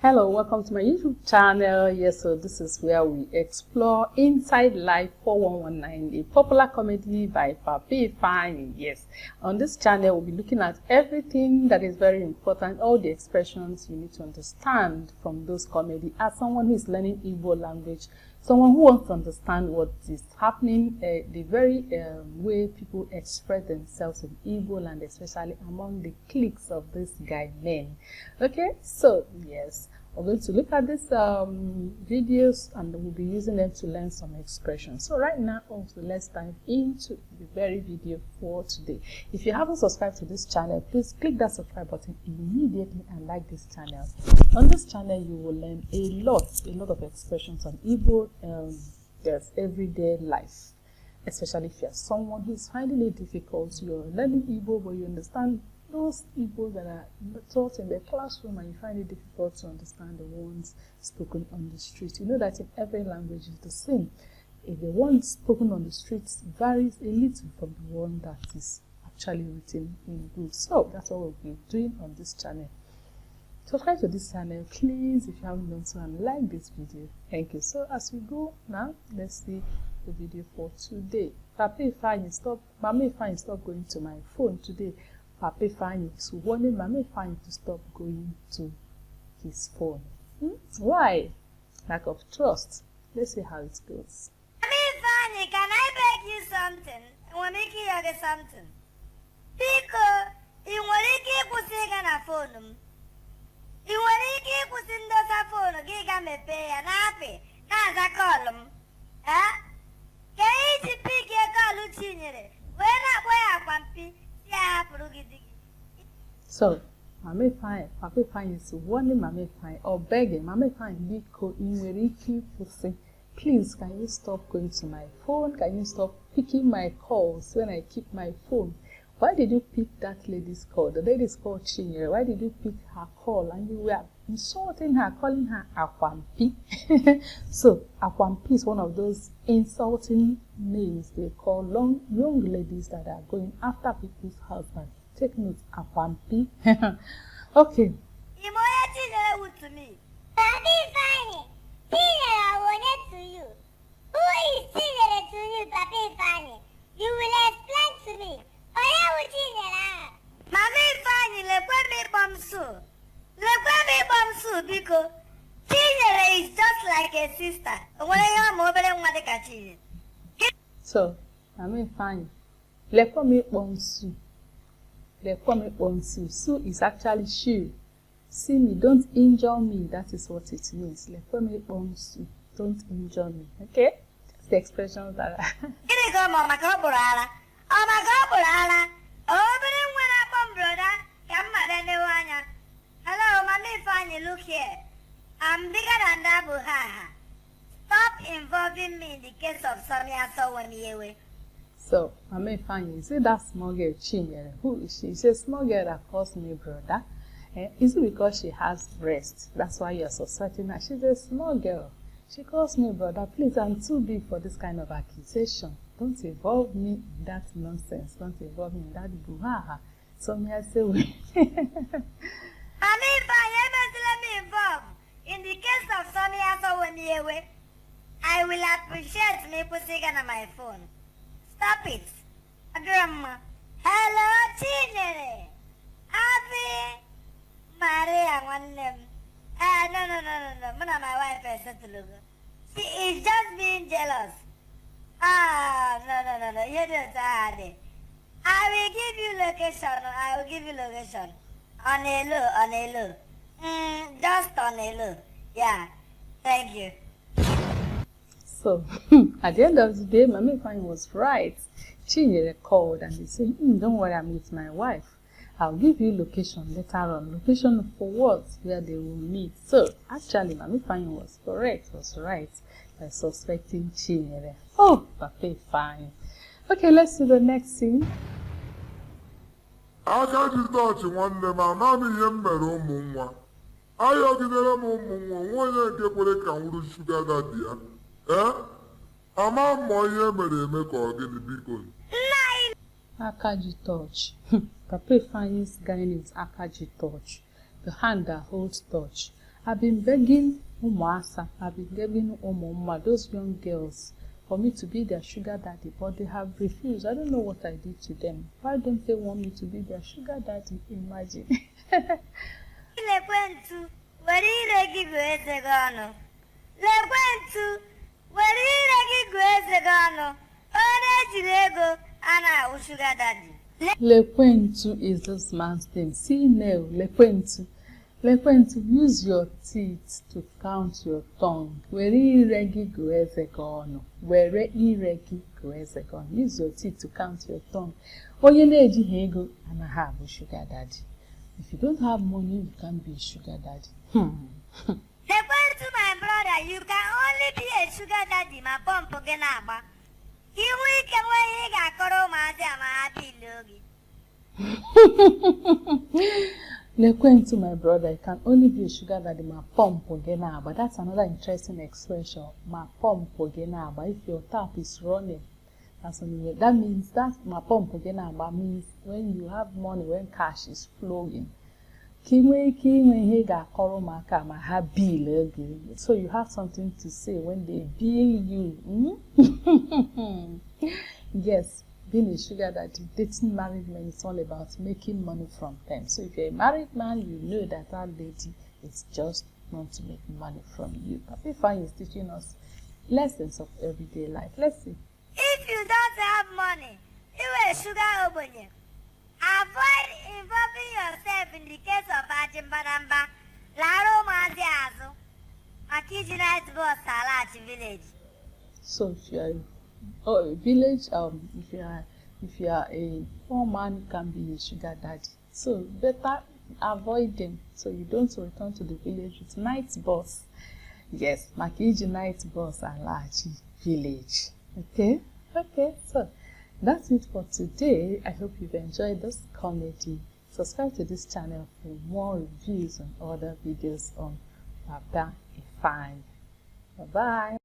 Hello, welcome to my YouTube channel. Yes, so this is where we explore Inside Life 4119, a popular comedy by Ifeanyi. Yes, on this channel we'll be looking at everything that is very important, all the expressions you need to understand from those comedy. As someone who is learning Igbo language, someone who wants to understand what is happening, the very way people express themselves in Igbo land, especially among the cliques of this guy men. Okay, so yes, we're going to look at these videos and we'll be using them to learn some expressions. So right now, also let's dive into the very video for today. If you haven't subscribed to this channel, please click that subscribe button immediately and like this channel. On this channel, you will learn a lot of expressions on Igbo, yes, everyday life. Especially if you're someone who's finding it difficult, you're learning Igbo, but you understand those Igbo that are taught in the classroom and you find it difficult to understand the ones spoken on the street. You know that in every language is the same. If the one spoken on the streets varies a little from the one that is actually written in books. So that's what we'll be doing on this channel. Subscribe to this channel, please, if you haven't done so, and like this video. Thank you. So as we go now, let's see the video for today. Mama Ifeanyi, stop going to my phone today. Papa Ifeanyi is warning Mama Ifeanyi to stop going to his phone. Why? Lack of trust. Let's see how it goes. Mama Ifeanyi, can I beg you something? I want to make you something. Because you want to keep on phone. You want to keep on phone. Give me pay and happy. Now I call them. Huh? Can you pick your call? When I want So, Mama Ifeanyi, Papa Ifeanyi is warning Mama Ifeanyi or begging Mama Ifeanyi, please, can you stop going to my phone? Can you stop picking my calls when I keep my phone? Why did you pick that lady's call? The lady's called Chinyere. Why did you pick her call and you were insulting her, calling her Akwampi? So, Akwampi is one of those insulting names they call young ladies that are going after people's husbands. Take note, Akwampi. Okay. to me. Papa Ifeanyi, Chinyere wanted to you. Who is Chinyere to you, Papa Ifeanyi? You will explain to me. Mama Ifeanyi, because Chinyere is just like a sister. So, Mama Ifeanyi, Su is actually she. See me, don't injure me. That is what it means. Don't injure me. Okay? That's the expressions that are. Oh my God, brother. Oh, but when brother, come hello, Mama Ifeanyi, look here. I'm bigger than that, Buhaha. Stop involving me in the case of Samia Sawamiyewe. So, Mama Ifeanyi, you see that small girl, Chinyere? Who is she? She's a small girl that calls me brother. Is it because she has breasts? That's why you're suspecting her. She's a small girl. She calls me brother. Please, I'm too big for this kind of accusation. Don't involve me in that nonsense. Don't involve me in that buhaha. So me I say, Mama Ifeanyi, let me involve. In the case of Samia Sawamiyewe, I will appreciate me putting on my phone. Stop it. Grandma. Hello, Chinyere. Abby. Maria, one name. No. My wife is settled. She is just being jealous. No. You don't have it. I will give you location. On a low. Just on a low. Yeah. Thank you. So, at the end of the day, Mama Ifeanyi was right. Chinyere called and they said, don't worry, I'm with my wife. I'll give you location later on. Location for what? Where they will meet. So, actually, Mama Ifeanyi was correct, was right by suspecting Chinyere. Oh, Papa Ifeanyi. Okay, let's see the next scene. Akaji touch. Papa Ifeanyi's guy named Akaji touch. The hand that holds touch. I've been begging Umuasa, I've been begging Umumma, those young girls, for me to be their sugar daddy, but they have refused. I don't know what I did to them. Why don't they want me to be their sugar daddy? Imagine. Lekwentu, were ire gị gụọ eze gị ọnụ. Lekwentu, were ire gị gụọ eze gị ọnụ. Onye ejiri ego a na-awụ sugar daddy. Lekwentu is this man's name. See now, Lekwentu. Lekwentu, use your teeth to count your tongue. Were ire gị gụọ eze gị ọnụ. Were ire gị gụọ eze gị ọnụ. Use your teeth to count your tongue. Onye na-ejighị ego anaghị abụ sugar daddy. If you don't have money, you can't be a sugar daddy. Lekwentu, my brother, you can only be a sugar daddy ma pọmpụ gị na-agba. Ka ị nwee ike nwee ihe ị ga-akọrọ ụmụazị a ma ha bilie oge. Lekwentu, my brother, you can only be a sugar daddy ma pọmpụ gị na-agba. That's another interesting expression. Ma pọmpụ gị na-agba. If your tap is running, that means that ma pọmpụ gị na-agba means when you have money, when cash is flowing. Ka ị nwee ike inwe ihe ị ga-akọrọ ụmụaka ma ha bilie oge. So you have something to say when they bill you. Yes, being a sugar daddy, dating married men is all about making money from them. So if you're a married man, you know that lady is just want to make money from you. Ifeanyi is teaching us lessons of everyday life. Let's see. If you don't have money, you are a sugar obonye. Avoid involving yourself in the case of Ajimbadamba, Laro Maziazo, Akiji night boss Salachi village. So if you are a village, if you are a poor man, you can be a sugar daddy. So better avoid them so you don't return to the village with night boss. Yes, Makiji night boss Alachi village. Okay, so that's it for today. I hope you've enjoyed this comedy. Subscribe to this channel for more reviews and other videos on Papa Ifeanyi. Bye-bye.